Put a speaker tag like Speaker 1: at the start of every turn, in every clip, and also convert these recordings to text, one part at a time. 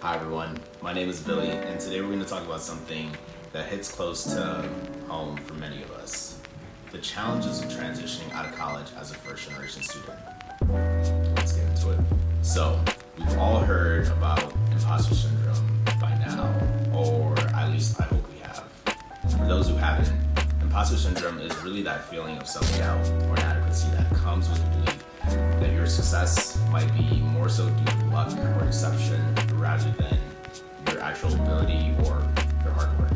Speaker 1: Hi everyone, my name is Billy, and today we're going to talk about something that hits close to home for many of us. The challenges of transitioning out of college as a first generation student. Let's get into it. So, we've all heard about imposter syndrome by now, or at least I hope we have. For those who haven't, imposter syndrome is really that feeling of self-doubt or inadequacy that comes with the belief that your success might be more so due to luck or deception rather than your actual ability or your hard work.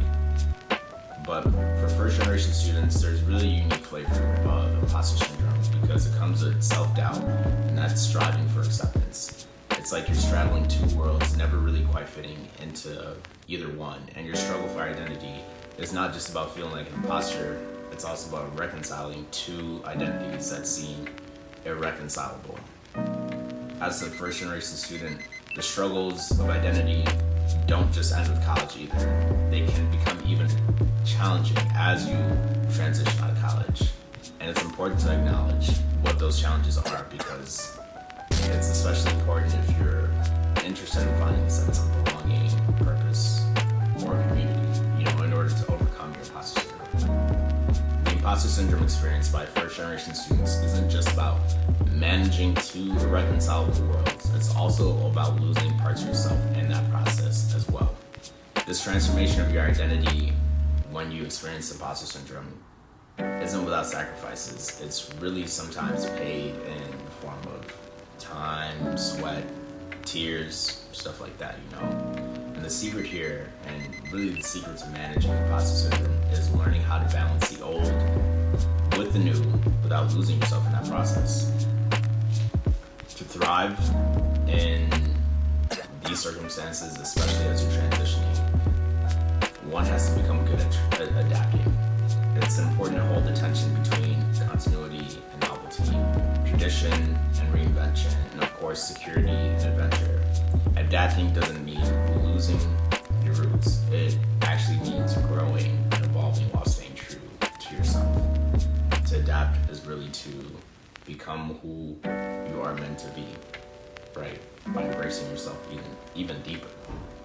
Speaker 1: But for first generation students, there's really a unique flavor of imposter syndrome because it comes with self-doubt and that's striving for acceptance. It's like you're straddling two worlds, never really quite fitting into either one, and your struggle for identity is not just about feeling like an imposter, it's also about reconciling two identities that seem irreconcilable. As a first generation student, the struggles of identity don't just end with college either. They can become even challenging as you transition out of college. And it's important to acknowledge what those challenges are because it's especially important if you're interested in finding a sense of belonging, purpose, or community, in order to overcome your imposter syndrome. The imposter syndrome experienced by first generation students isn't just about managing two irreconcilable worlds, it's also about losing parts of yourself in that process as well. This transformation of your identity when you experience imposter syndrome isn't without sacrifices. It's really sometimes paid in the form of time, sweat, tears, stuff like that, And the secret here, and really the secret to managing imposter syndrome, is learning how to balance the old with the new without losing yourself in that process. To thrive in these circumstances, especially as you're transitioning, one has to become good at adapting. It's important to hold the tension between continuity and novelty, tradition and reinvention, and of course security and adventure. Adapting doesn't mean losing your roots. It actually means growing and evolving while staying true to yourself. To adapt is really to become who you are meant to be, right? By embracing yourself even deeper,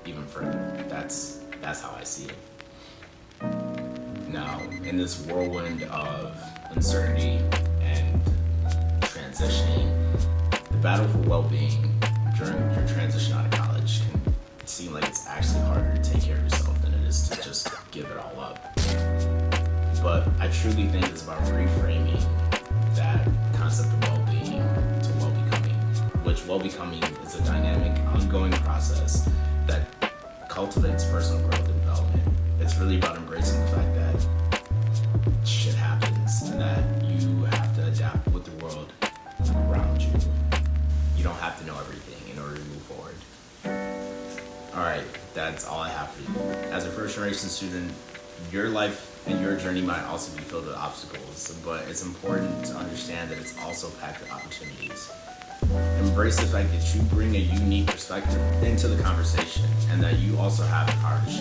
Speaker 1: even further. That's how I see it. Now, in this whirlwind of uncertainty and transitioning, the battle for well-being during your transition out of college can seem like it's actually harder to take care of yourself than it is to just give it all up. But I truly think it's about reframing that concept of well-being to well-becoming, which well-becoming is a dynamic, ongoing process that cultivates personal growth and development. It's really about embracing the fact that shit happens and that you have to adapt with the world around you. You don't have to know everything in order to move forward. Alright, that's all I have for you. As a first generation student, your life and your journey might also be filled with obstacles, but it's important to understand that it's also packed with opportunities. Embrace the fact that you bring a unique perspective into the conversation and that you also have the power to